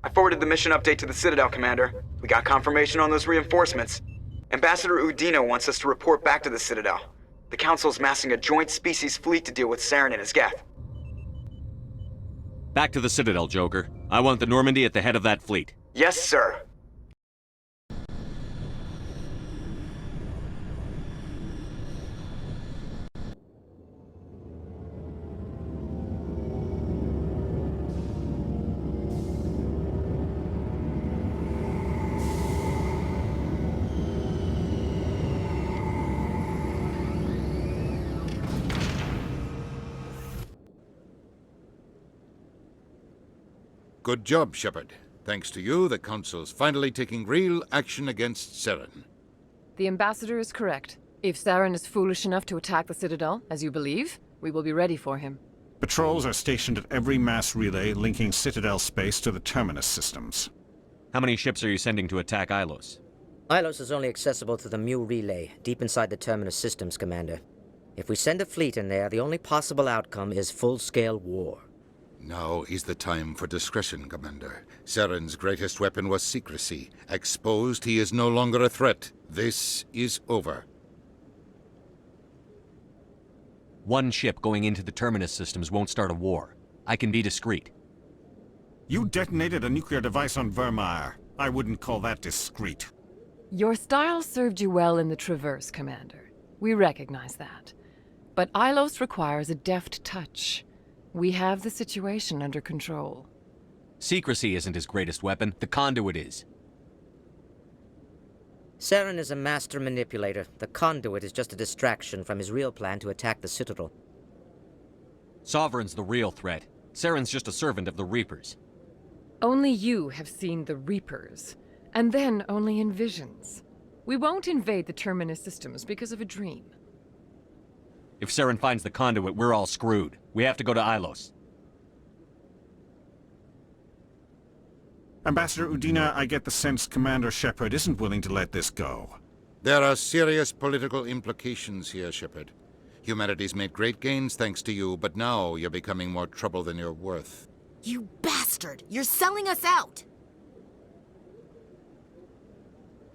I forwarded the mission update to the Citadel, Commander. We got confirmation on those reinforcements. Ambassador Udina wants us to report back to the Citadel. The Council's massing a joint species fleet to deal with Saren and his Geth. Back to the Citadel, Joker. I want the Normandy at the head of that fleet. Yes, sir. Good job, Shepard. Thanks to you, the Council's finally taking real action against Saren. The Ambassador is correct. If Saren is foolish enough to attack the Citadel, as you believe, we will be ready for him. Patrols are stationed at every mass relay linking Citadel space to the Terminus systems. How many ships are you sending to attack Ilos? Ilos is only accessible to the Mu relay, deep inside the Terminus systems, Commander. If we send a fleet in there, the only possible outcome is full-scale war. Now is the time for discretion, Commander. Saren's greatest weapon was secrecy. Exposed, he is no longer a threat. This is over. One ship going into the Terminus systems won't start a war. I can be discreet. You detonated a nuclear device on Vermeer. I wouldn't call that discreet. Your style served you well in the Traverse, Commander. We recognize that. But Ilos requires a deft touch. We have the situation under control. Secrecy isn't his greatest weapon. The Conduit is. Saren is a master manipulator. The Conduit is just a distraction from his real plan to attack the Citadel. Sovereign's the real threat. Saren's just a servant of the Reapers. Only you have seen the Reapers, and then only in visions. We won't invade the Terminus systems because of a dream. If Saren finds the Conduit, we're all screwed. We have to go to Ilos. Ambassador Udina, I get the sense Commander Shepard isn't willing to let this go. There are serious political implications here, Shepard. Humanity's made great gains thanks to you, but now you're becoming more trouble than you're worth. You bastard! You're selling us out!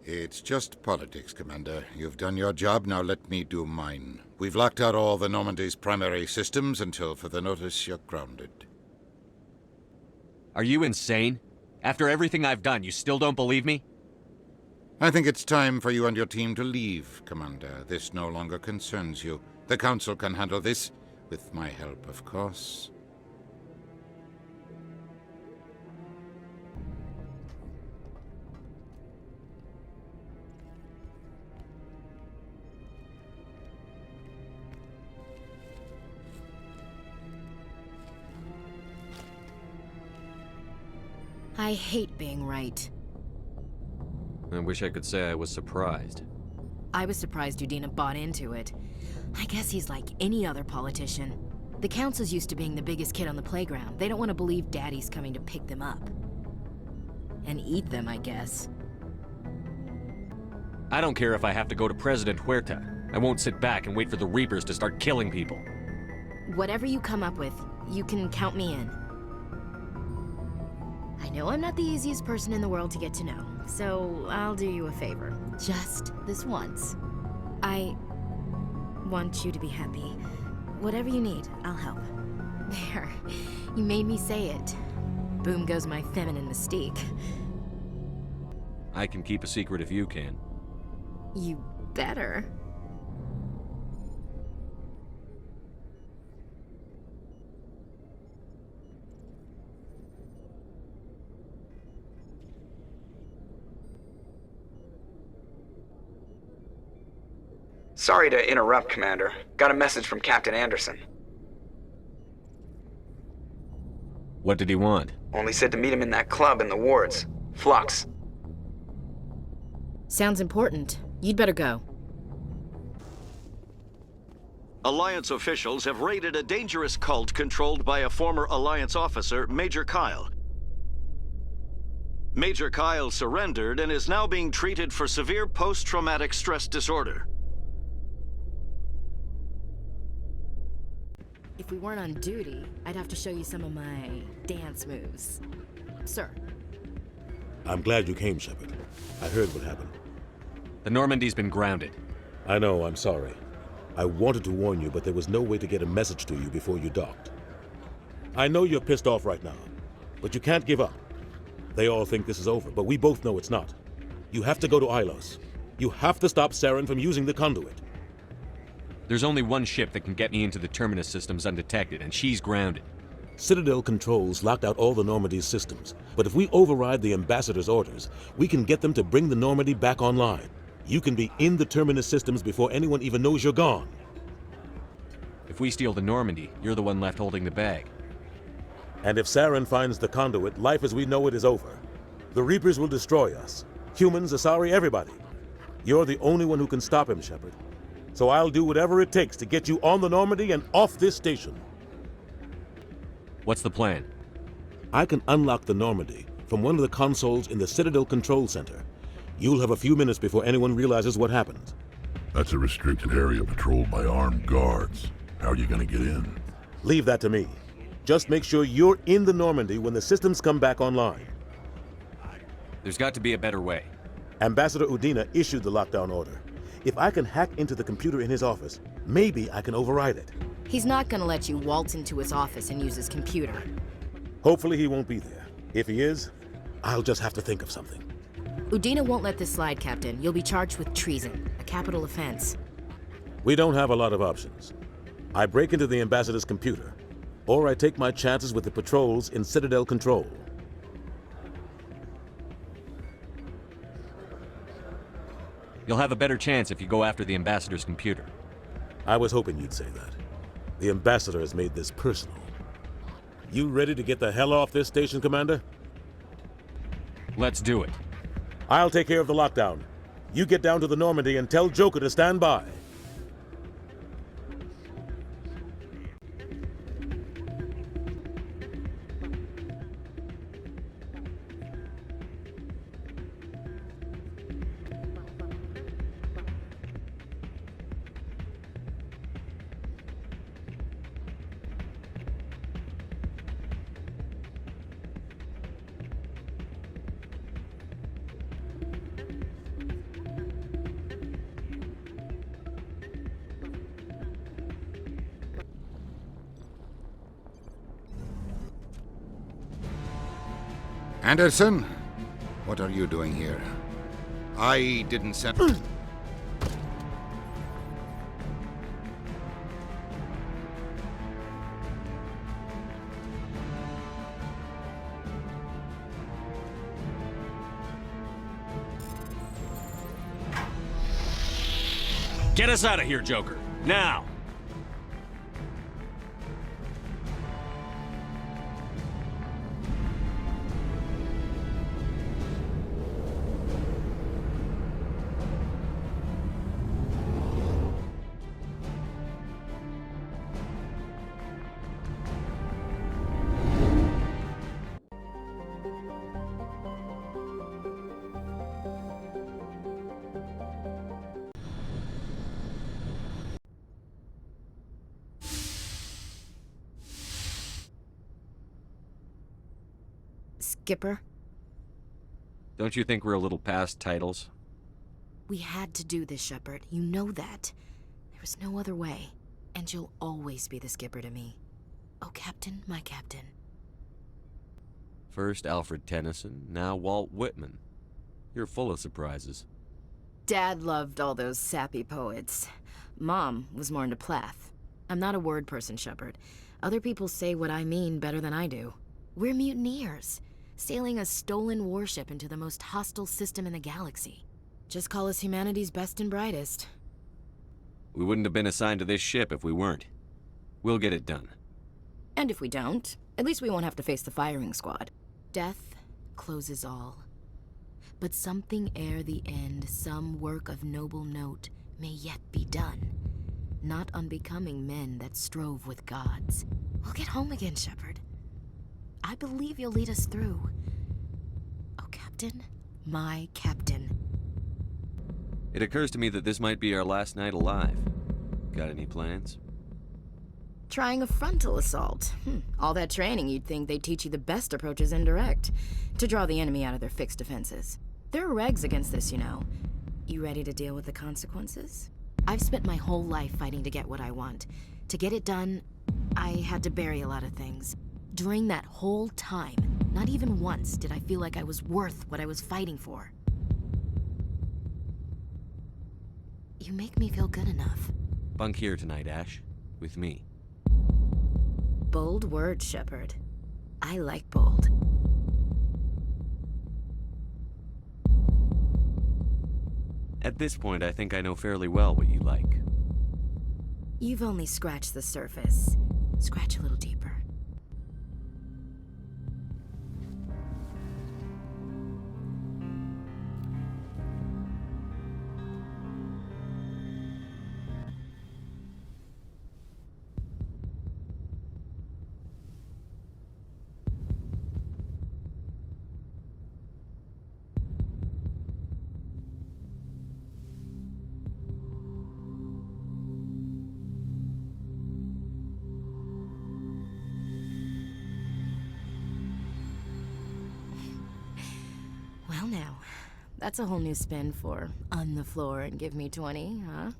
It's just politics, Commander. You've done your job, now let me do mine. We've locked out all the Normandy's primary systems until further notice you're grounded. Are you insane? After everything I've done, you still don't believe me? I think it's time for you and your team to leave, Commander. This no longer concerns you. The Council can handle this, with my help, of course. I hate being right. I wish I could say I was surprised. I was surprised Udina bought into it. I guess he's like any other politician. The Council's used to being the biggest kid on the playground. They don't want to believe Daddy's coming to pick them up. And eat them, I guess. I don't care if I have to go to President Huerta. I won't sit back and wait for the Reapers to start killing people. Whatever you come up with, you can count me in. I know I'm not the easiest person in the world to get to know, so I'll do you a favor. Just this once. I want you to be happy. Whatever you need, I'll help. There. You made me say it. Boom goes my feminine mystique. I can keep a secret if you can. You better. Sorry to interrupt, Commander. Got a message from Captain Anderson. What did he want? Only said to meet him in that club in the wards. Flux. Sounds important. You'd better go. Alliance officials have raided a dangerous cult controlled by a former Alliance officer, Major Kyle. Major Kyle surrendered and is now being treated for severe post-traumatic stress disorder. If we weren't on duty, I'd have to show you some of my dance moves. Sir, I'm glad you came, Shepard. I heard what happened. The Normandy's been grounded. I know, I'm sorry. I wanted to warn you, but there was no way to get a message to you before you docked. I know you're pissed off right now, but you can't give up. They all think this is over, but we both know it's not. You have to go to Ilos. You have to stop Saren from using the Conduit. There's only one ship that can get me into the Terminus systems undetected, and she's grounded. Citadel controls locked out all the Normandy's systems, but if we override the Ambassador's orders, we can get them to bring the Normandy back online. You can be in the Terminus systems before anyone even knows you're gone. If we steal the Normandy, you're the one left holding the bag. And if Saren finds the Conduit, life as we know it is over. The Reapers will destroy us. Humans, Asari, everybody. You're the only one who can stop him, Shepard. So I'll do whatever it takes to get you on the Normandy and off this station. What's the plan? I can unlock the Normandy from one of the consoles in the Citadel Control Center. You'll have a few minutes before anyone realizes what happened. That's a restricted area patrolled by armed guards. How are you gonna get in? Leave that to me. Just make sure you're in the Normandy when the systems come back online. There's got to be a better way. Ambassador Udina issued the lockdown order. If I can hack into the computer in his office, maybe I can override it. He's not gonna let you waltz into his office and use his computer. Hopefully he won't be there. If he is, I'll just have to think of something. Udina won't let this slide, Captain. You'll be charged with treason, a capital offense. We don't have a lot of options. I break into the Ambassador's computer, or I take my chances with the patrols in Citadel Control. You'll have a better chance if you go after the Ambassador's computer. I was hoping you'd say that. The Ambassador has made this personal. You ready to get the hell off this station, Commander? Let's do it. I'll take care of the lockdown. You get down to the Normandy and tell Joker to stand by. Anderson, what are you doing here? I didn't send... Get us out of here, Joker. Now! Skipper, Don't you think we're a little past titles? we had to do this, Shepard. You know that. There was no other way. And you'll always be the skipper to me. Oh, Captain, my Captain. First Alfred Tennyson, now Walt Whitman. You're full of surprises. Dad loved all those sappy poets. Mom was more into Plath. I'm not a word person, Shepard. Other people say what I mean better than I do. We're mutineers, sailing a stolen warship into the most hostile system in the galaxy. Just call us humanity's best and brightest. We wouldn't have been assigned to this ship if we weren't. We'll get it done. And if we don't, at least we won't have to face the firing squad. Death closes all. But something ere the end, some work of noble note, may yet be done. Not unbecoming men that strove with gods. We'll get home again, Shepard. I believe you'll lead us through. Oh, Captain, my Captain. It occurs to me that this might be our last night alive. Got any plans? Trying a frontal assault. All that training, you'd think they'd teach you the best approach is indirect, to draw the enemy out of their fixed defenses. There are regs against this, you know. You ready to deal with the consequences? I've spent my whole life fighting to get what I want. To get it done, I had to bury a lot of things. During that whole time, not even once did I feel like I was worth what I was fighting for. You make me feel good enough. Bunk here tonight, Ash. With me. Bold words, Shepard. I like bold. At this point, I think I know fairly well what you like. You've only scratched the surface. Scratch a little deeper. Well now, that's a whole new spin for on the floor and give me 20, huh?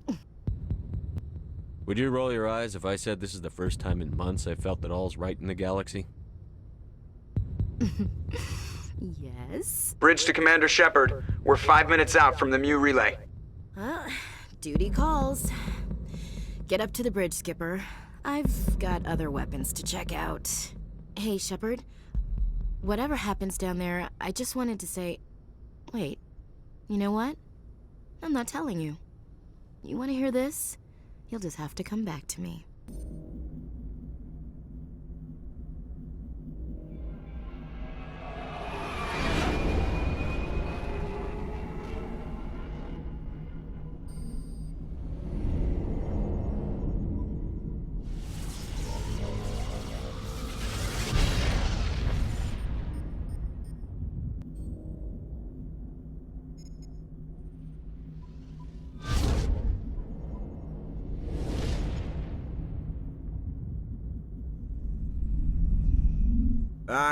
Would you roll your eyes if I said this is the first time in months I felt that all's right in the galaxy? Yes? Bridge to Commander Shepard. We're 5 minutes out from the Mu relay. Duty calls. Get up to the bridge, Skipper. I've got other weapons to check out. Hey, Shepard. Whatever happens down there, I just wanted to say... Wait, you know what? I'm not telling you. You want to hear this? You'll just have to come back to me.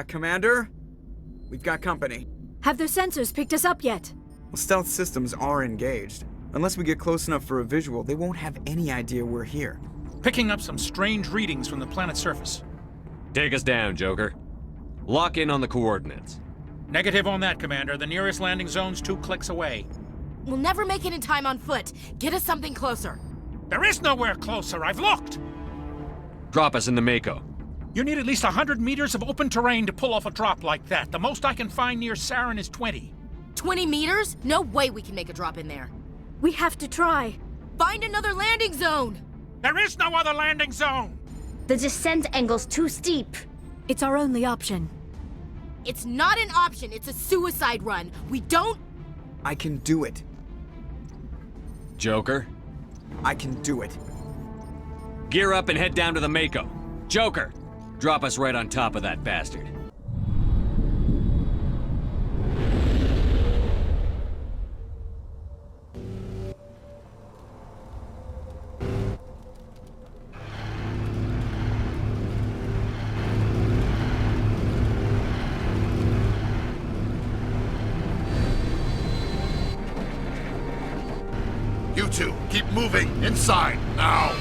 Commander? We've got company. Have their sensors picked us up yet? Well, stealth systems are engaged. Unless we get close enough for a visual, they won't have any idea we're here. Picking up some strange readings from the planet's surface. Take us down, Joker. Lock in on the coordinates. Negative on that, Commander. The nearest landing zone's 2 clicks away. We'll never make it in time on foot. Get us something closer. There is nowhere closer. I've looked. Drop us in the Mako. You need at least 100 meters of open terrain to pull off a drop like that. The most I can find near Saren is 20. 20 meters? No way we can make a drop in there. We have to try. Find another landing zone! There is no other landing zone! The descent angle's too steep. It's our only option. It's not an option, it's a suicide run. We don't... I can do it. Joker? I can do it. Gear up and head down to the Mako. Joker! Drop us right on top of that bastard. You two, keep moving! Inside, now!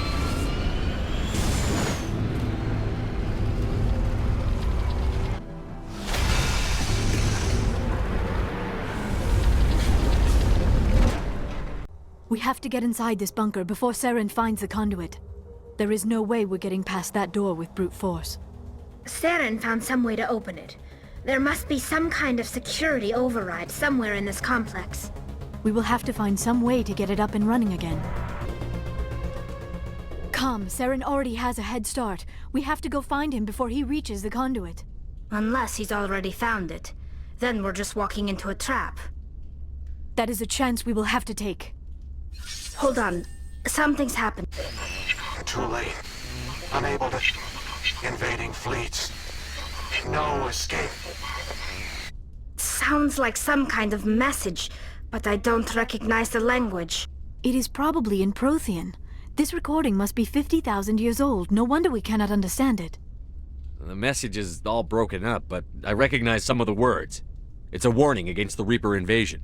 We have to get inside this bunker before Saren finds the conduit. There is no way we're getting past that door with brute force. Saren found some way to open it. There must be some kind of security override somewhere in this complex. We will have to find some way to get it up and running again. Come, Saren already has a head start. We have to go find him before he reaches the conduit. Unless he's already found it. Then we're just walking into a trap. That is a chance we will have to take. Hold on. Something's happened. Too late. Unable to... Invading fleets. No escape. Sounds like some kind of message, but I don't recognize the language. It is probably in Prothean. This recording must be 50,000 years old. No wonder we cannot understand it. The message is all broken up, but I recognize some of the words. It's a warning against the Reaper invasion.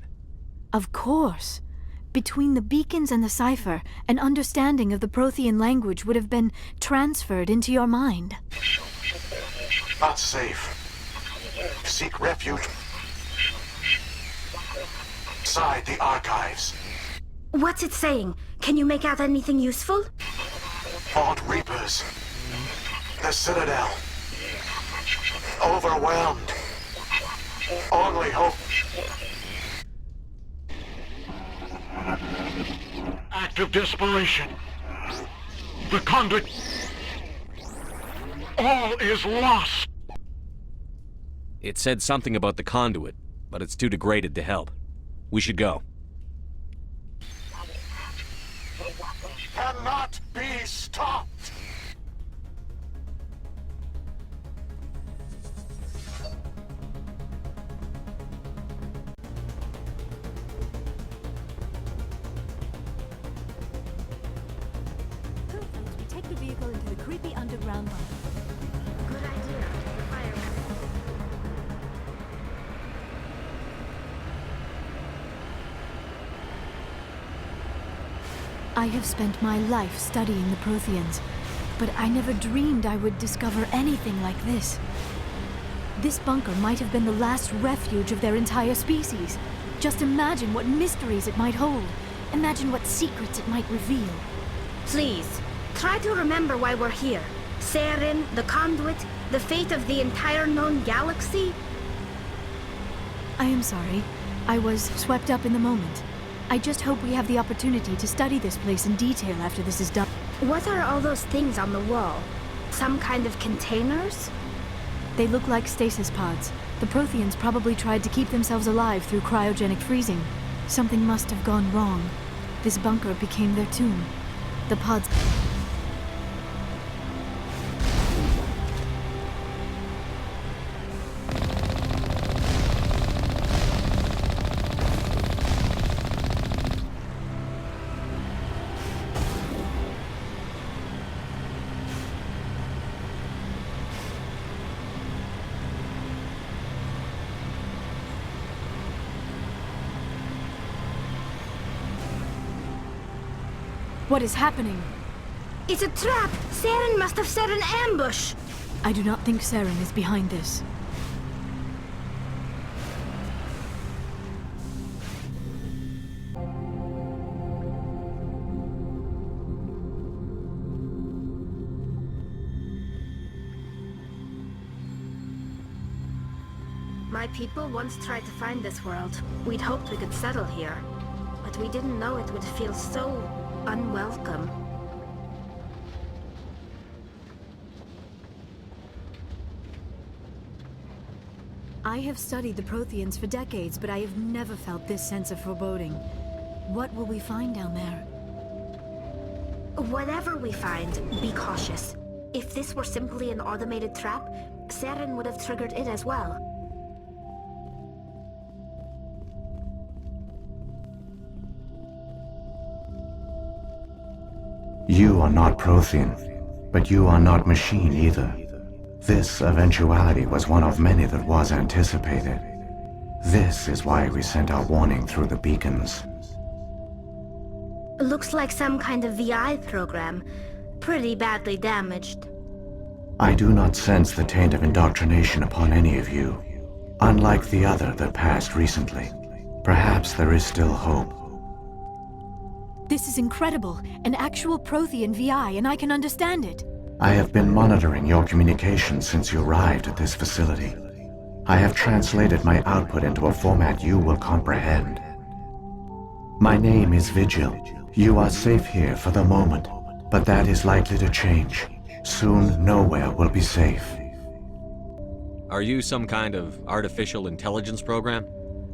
Of course. Between the beacons and the cipher, an understanding of the Prothean language would have been transferred into your mind. Not safe. Seek refuge inside the archives. What's it saying? Can you make out anything useful? Fought Reapers. The Citadel. Overwhelmed. Only hope. Act of desperation. The Conduit. All is lost. It said something about the Conduit, but it's too degraded to help. We should go. Cannot be stopped. We take the vehicle into the creepy underground bunker. Good idea. The fire. I have spent my life studying the Protheans, but I never dreamed I would discover anything like this. This bunker might have been the last refuge of their entire species. Just imagine what mysteries it might hold. Imagine what secrets it might reveal. Please, try to remember why we're here. Saren, the Conduit, the fate of the entire known galaxy. I am sorry. I was swept up in the moment. I just hope we have the opportunity to study this place in detail after this is done. What are all those things on the wall? Some kind of containers? They look like stasis pods. The Protheans probably tried to keep themselves alive through cryogenic freezing. Something must have gone wrong. This bunker became their tomb. The pods... What is happening? It's a trap! Saren must have set an ambush! I do not think Saren is behind this. My people once tried to find this world. We'd hoped we could settle here. But we didn't know it would feel so unwelcome. I have studied the Protheans for decades, but I have never felt this sense of foreboding. What will we find down there? Whatever we find, be cautious. If this were simply an automated trap, Saren would have triggered it as well. You are not Prothean, but you are not machine either. This eventuality was one of many that was anticipated. This is why we sent our warning through the beacons. Looks like some kind of VI program. Pretty badly damaged. I do not sense the taint of indoctrination upon any of you. Unlike the other that passed recently. Perhaps there is still hope. This is incredible. An actual Prothean VI, and I can understand it. I have been monitoring your communications since you arrived at this facility. I have translated my output into a format you will comprehend. My name is Vigil. You are safe here for the moment, but that is likely to change. Soon, nowhere will be safe. Are you some kind of artificial intelligence program?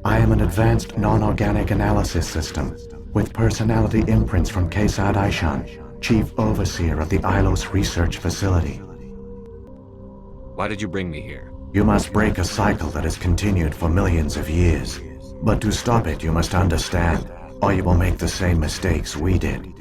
I am an advanced non-organic analysis system, with personality imprints from Kesad Aishan, Chief Overseer of the Ilos Research Facility. Why did you bring me here? You must break a cycle that has continued for millions of years. But to stop it, you must understand, or you will make the same mistakes we did.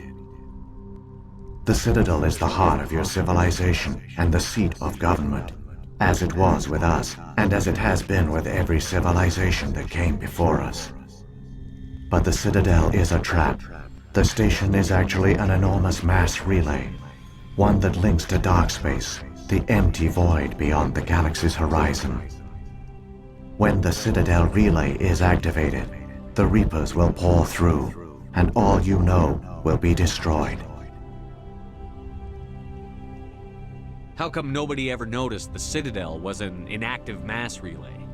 The Citadel is the heart of your civilization and the seat of government, as it was with us, and as it has been with every civilization that came before us. But the Citadel is a trap. The station is actually an enormous mass relay, one that links to dark space, the empty void beyond the galaxy's horizon. When the Citadel relay is activated, the Reapers will pour through, and all you know will be destroyed. How come nobody ever noticed the Citadel was an inactive mass relay?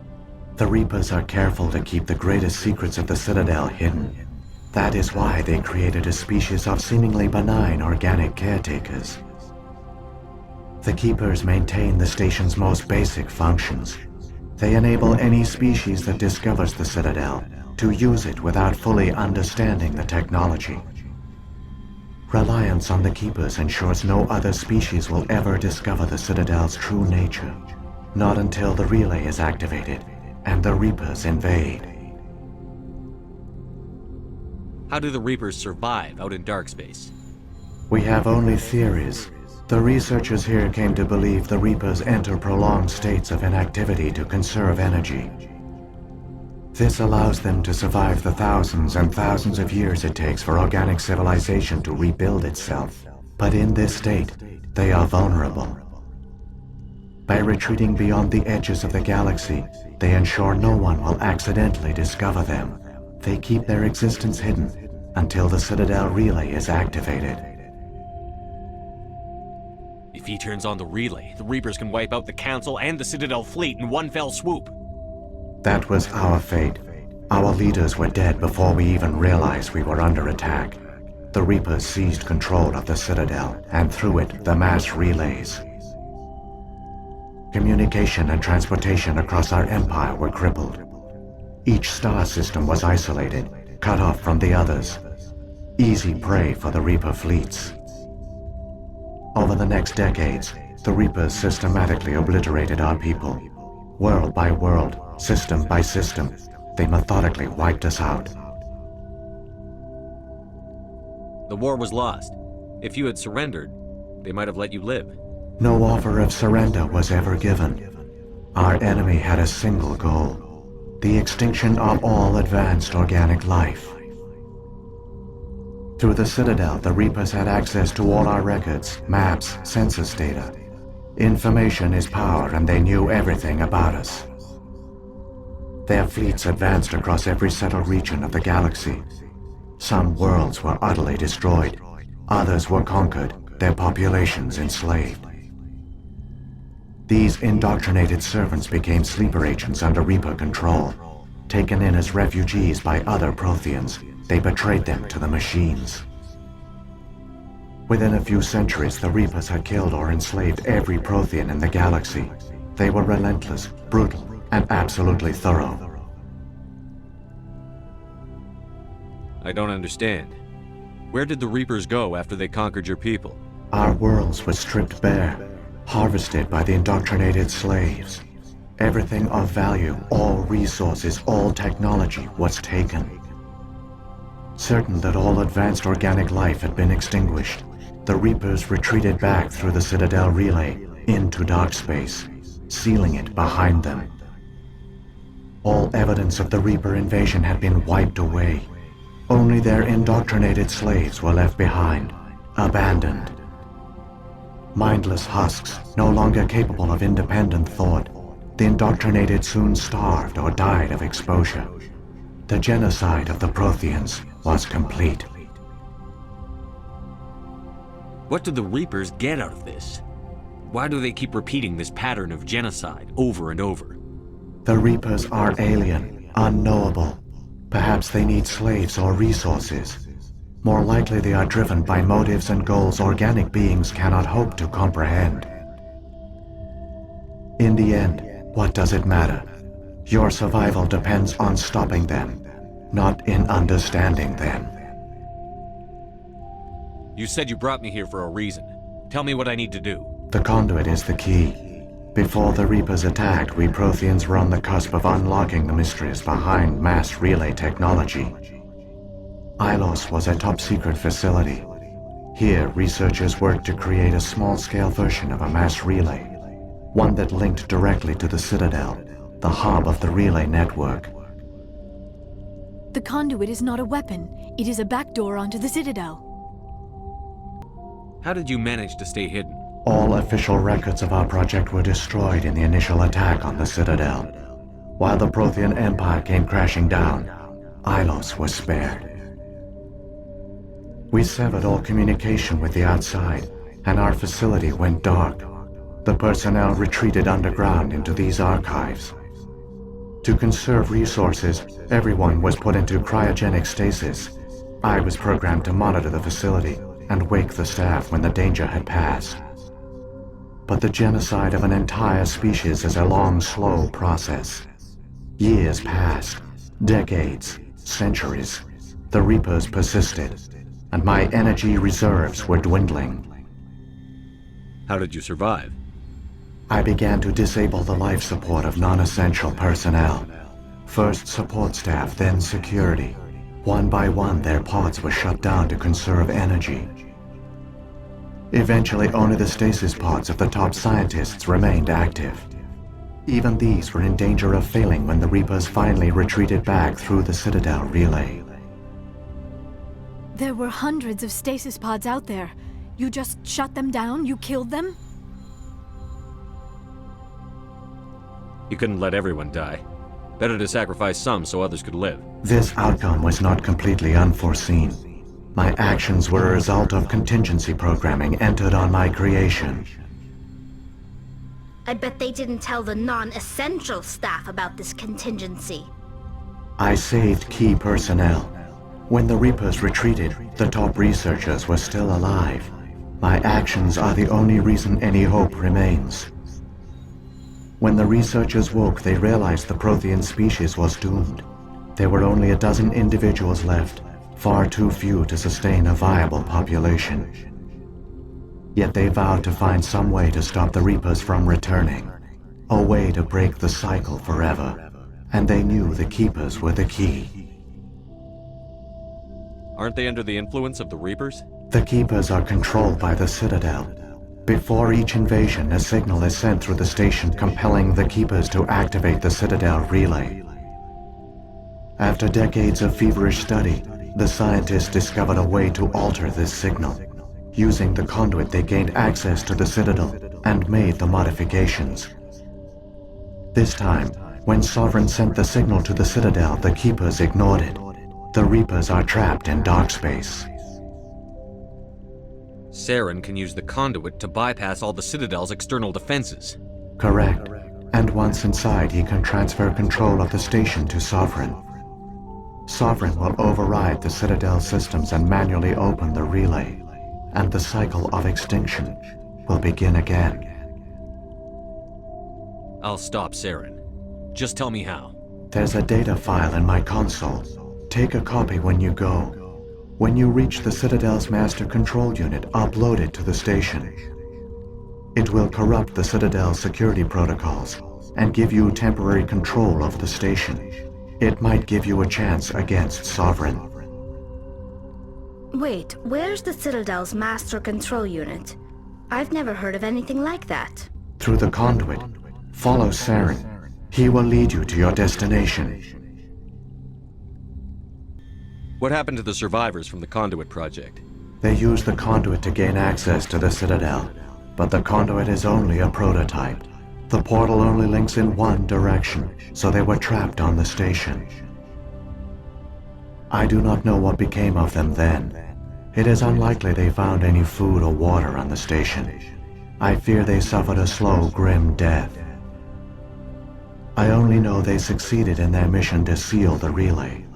The Reapers are careful to keep the greatest secrets of the Citadel hidden. That is why they created a species of seemingly benign organic caretakers. The Keepers maintain the station's most basic functions. They enable any species that discovers the Citadel to use it without fully understanding the technology. Reliance on the Keepers ensures no other species will ever discover the Citadel's true nature, not until the relay is activated and the Reapers invade. How do the Reapers survive out in dark space? We have only theories. The researchers here came to believe the Reapers enter prolonged states of inactivity to conserve energy. This allows them to survive the thousands and thousands of years it takes for organic civilization to rebuild itself. But in this state, they are vulnerable. By retreating beyond the edges of the galaxy, they ensure no one will accidentally discover them. They keep their existence hidden until the Citadel relay is activated. If he turns on the relay, the Reapers can wipe out the Council and the Citadel fleet in one fell swoop. That was our fate. Our leaders were dead before we even realized we were under attack. The Reapers seized control of the Citadel, and through it, the mass relays. Communication and transportation across our empire were crippled. Each star system was isolated, cut off from the others. Easy prey for the Reaper fleets. Over the next decades, the Reapers systematically obliterated our people. World by world, system by system, they methodically wiped us out. The war was lost. If you had surrendered, they might have let you live. No offer of surrender was ever given. Our enemy had a single goal: the extinction of all advanced organic life. Through the Citadel, the Reapers had access to all our records, maps, census data. Information is power, and they knew everything about us. Their fleets advanced across every settled region of the galaxy. Some worlds were utterly destroyed. Others were conquered, their populations enslaved. These indoctrinated servants became sleeper agents under Reaper control. Taken in as refugees by other Protheans, they betrayed them to the machines. Within a few centuries, the Reapers had killed or enslaved every Prothean in the galaxy. They were relentless, brutal, and absolutely thorough. I don't understand. Where did the Reapers go after they conquered your people? Our worlds were stripped bare, harvested by the indoctrinated slaves. Everything of value, all resources, all technology was taken. Certain that all advanced organic life had been extinguished, the Reapers retreated back through the Citadel relay into dark space, sealing it behind them. All evidence of the Reaper invasion had been wiped away. Only their indoctrinated slaves were left behind, abandoned. Mindless husks, no longer capable of independent thought, the indoctrinated soon starved or died of exposure. The genocide of the Protheans was complete. What do the Reapers get out of this? Why do they keep repeating this pattern of genocide over and over? The Reapers are alien, unknowable. Perhaps they need slaves or resources. More likely they are driven by motives and goals organic beings cannot hope to comprehend. In the end, what does it matter? Your survival depends on stopping them, not in understanding them. You said you brought me here for a reason. Tell me what I need to do. The Conduit is the key. Before the Reapers attacked, we Protheans were on the cusp of unlocking the mysteries behind mass relay technology. Ilos was a top-secret facility. Here, researchers worked to create a small-scale version of a mass relay, one that linked directly to the Citadel, the hub of the relay network. The conduit is not a weapon. It is a backdoor onto the Citadel. How did you manage to stay hidden? All official records of our project were destroyed in the initial attack on the Citadel. While the Prothean Empire came crashing down, Ilos was spared. We severed all communication with the outside, and our facility went dark. The personnel retreated underground into these archives. To conserve resources, everyone was put into cryogenic stasis. I was programmed to monitor the facility and wake the staff when the danger had passed. But the genocide of an entire species is a long, slow process. Years passed, decades, centuries. The Reapers persisted, and my energy reserves were dwindling. How did you survive? I began to disable the life support of non-essential personnel. First support staff, then security. One by one, their pods were shut down to conserve energy. Eventually, only the stasis pods of the top scientists remained active. Even these were in danger of failing when the Reapers finally retreated back through the Citadel relay. There were hundreds of stasis pods out there. You just shut them down? You killed them? You couldn't let everyone die. Better to sacrifice some so others could live. This outcome was not completely unforeseen. My actions were a result of contingency programming entered on my creation. I bet they didn't tell the non-essential staff about this contingency. I saved key personnel. When the Reapers retreated, the top researchers were still alive. My actions are the only reason any hope remains. When the researchers woke, they realized the Prothean species was doomed. There were only a dozen individuals left, far too few to sustain a viable population. Yet they vowed to find some way to stop the Reapers from returning, a way to break the cycle forever, and they knew the Keepers were the key. Aren't they under the influence of the Reapers? The Keepers are controlled by the Citadel. Before each invasion, a signal is sent through the station compelling the Keepers to activate the Citadel relay. After decades of feverish study, the scientists discovered a way to alter this signal. Using the conduit, they gained access to the Citadel and made the modifications. This time, when Sovereign sent the signal to the Citadel, the Keepers ignored it. The Reapers are trapped in dark space. Saren can use the conduit to bypass all the Citadel's external defenses. Correct. And once inside, he can transfer control of the station to Sovereign. Sovereign will override the Citadel systems and manually open the relay, and the cycle of extinction will begin again. I'll stop Saren. Just tell me how. There's a data file in my console. Take a copy when you go. When you reach the Citadel's master control unit, upload it to the station. It will corrupt the Citadel's security protocols and give you temporary control of the station. It might give you a chance against Sovereign. Wait, where's the Citadel's master control unit? I've never heard of anything like that. Through the conduit, follow Saren. He will lead you to your destination. What happened to the survivors from the Conduit project? They used the conduit to gain access to the Citadel, but the conduit is only a prototype. The portal only links in one direction, so they were trapped on the station. I do not know what became of them then. It is unlikely they found any food or water on the station. I fear they suffered a slow, grim death. I only know they succeeded in their mission to seal the relay.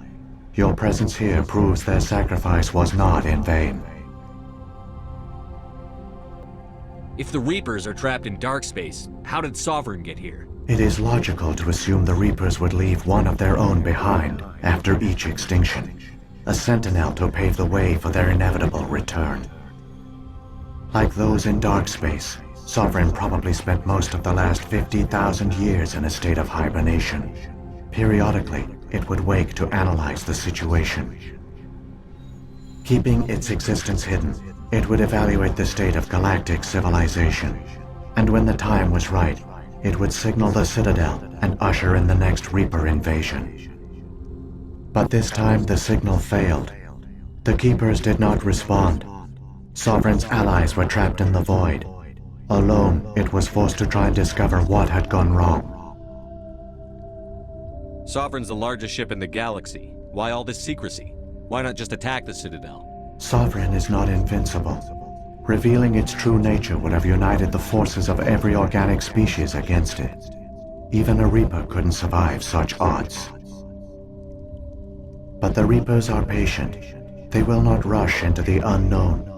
Your presence here proves their sacrifice was not in vain. If the Reapers are trapped in dark space, how did Sovereign get here? It is logical to assume the Reapers would leave one of their own behind after each extinction, a sentinel to pave the way for their inevitable return. Like those in dark space, Sovereign probably spent most of the last 50,000 years in a state of hibernation. Periodically, it would wake to analyze the situation. Keeping its existence hidden, it would evaluate the state of galactic civilization. And when the time was right, it would signal the Citadel and usher in the next Reaper invasion. But this time the signal failed. The Keepers did not respond. Sovereign's allies were trapped in the void. Alone, it was forced to try and discover what had gone wrong. Sovereign's the largest ship in the galaxy. Why all this secrecy? Why not just attack the Citadel? Sovereign is not invincible. Revealing its true nature would have united the forces of every organic species against it. Even a Reaper couldn't survive such odds. But the Reapers are patient. They will not rush into the unknown.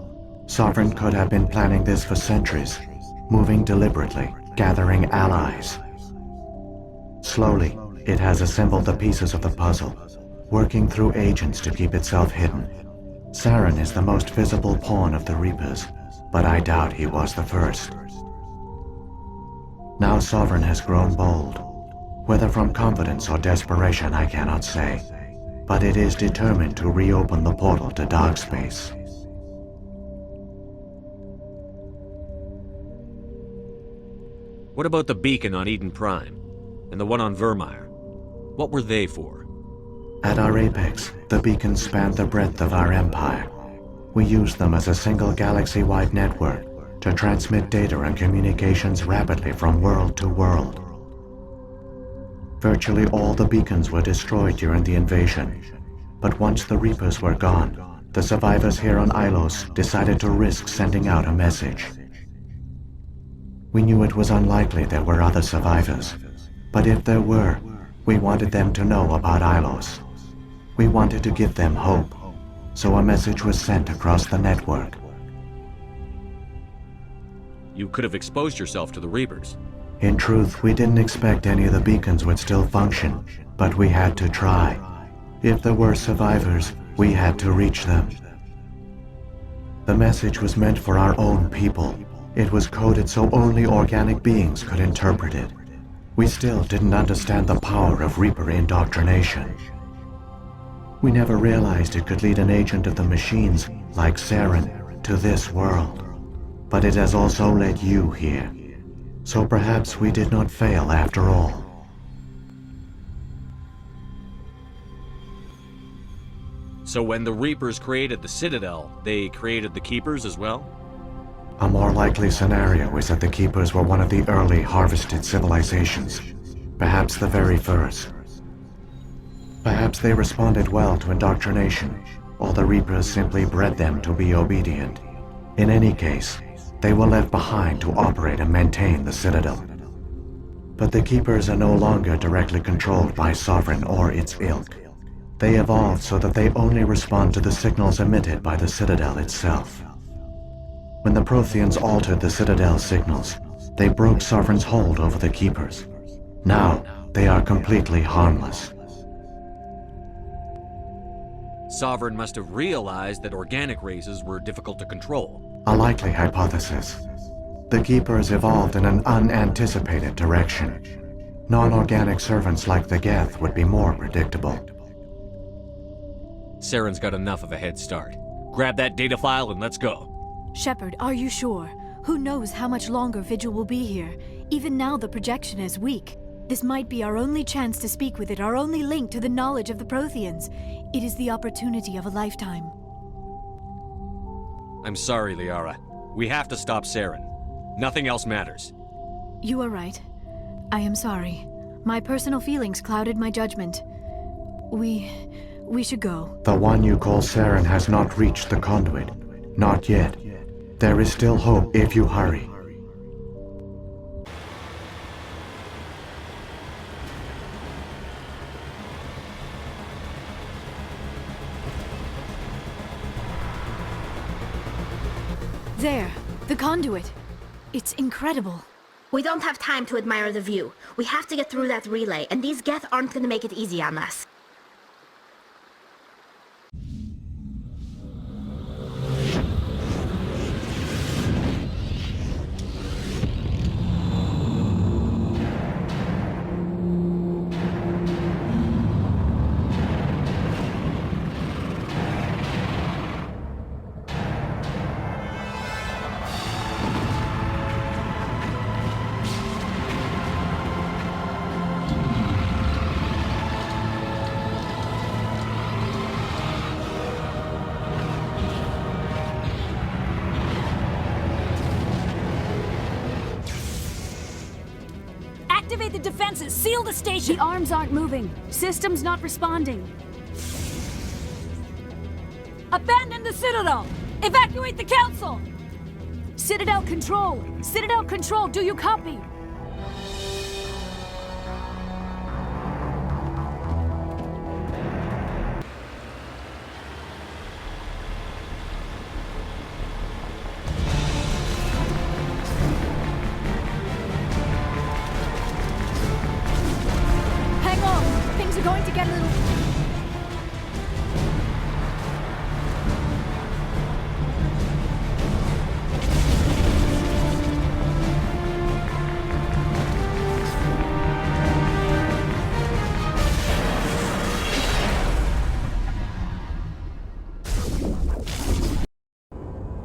Sovereign could have been planning this for centuries, moving deliberately, gathering allies. Slowly, it has assembled the pieces of the puzzle, working through agents to keep itself hidden. Saren is the most visible pawn of the Reapers, but I doubt he was the first. Now Sovereign has grown bold. Whether from confidence or desperation, I cannot say. But it is determined to reopen the portal to dark space. What about the beacon on Eden Prime? And the one on Vermeer? What were they for? At our apex, the beacons spanned the breadth of our empire. We used them as a single galaxy-wide network to transmit data and communications rapidly from world to world. Virtually all the beacons were destroyed during the invasion, but once the Reapers were gone, the survivors here on Ilos decided to risk sending out a message. We knew it was unlikely there were other survivors, but if there were, we wanted them to know about Ilos. We wanted to give them hope, so a message was sent across the network. You could have exposed yourself to the Reapers. In truth, we didn't expect any of the beacons would still function, but we had to try. If there were survivors, we had to reach them. The message was meant for our own people. It was coded so only organic beings could interpret it. We still didn't understand the power of Reaper indoctrination. We never realized it could lead an agent of the machines, like Saren, to this world. But it has also led you here. So perhaps we did not fail after all. So when the Reapers created the Citadel, they created the Keepers as well? A more likely scenario is that the Keepers were one of the early harvested civilizations, perhaps the very first. Perhaps they responded well to indoctrination, or the Reapers simply bred them to be obedient. In any case, they were left behind to operate and maintain the Citadel. But the Keepers are no longer directly controlled by Sovereign or its ilk. They evolved so that they only respond to the signals emitted by the Citadel itself. When the Protheans altered the Citadel's signals, they broke Sovereign's hold over the Keepers. Now, they are completely harmless. Sovereign must have realized that organic races were difficult to control. A likely hypothesis. The Keepers evolved in an unanticipated direction. Non-organic servants like the Geth would be more predictable. Saren's got enough of a head start. Grab that data file and let's go. Shepard, are you sure? Who knows how much longer Vigil will be here? Even now the projection is weak. This might be our only chance to speak with it, our only link to the knowledge of the Protheans. It is the opportunity of a lifetime. I'm sorry, Liara. We have to stop Saren. Nothing else matters. You are right. I am sorry. My personal feelings clouded my judgment. We should go. The one you call Saren has not reached the Conduit. Not yet. There is still hope if you hurry. There, the Conduit. It's incredible. We don't have time to admire the view. We have to get through that relay, and these Geth aren't gonna make it easy on us. Activate the defenses! Seal the station! The arms aren't moving. Systems not responding. Abandon the Citadel! Evacuate the Council! Citadel Control! Citadel Control, do you copy? Hang on! Things are going to get a little...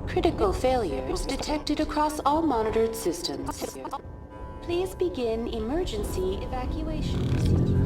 Critical failures detected across all monitored systems. Please begin emergency evacuation procedures.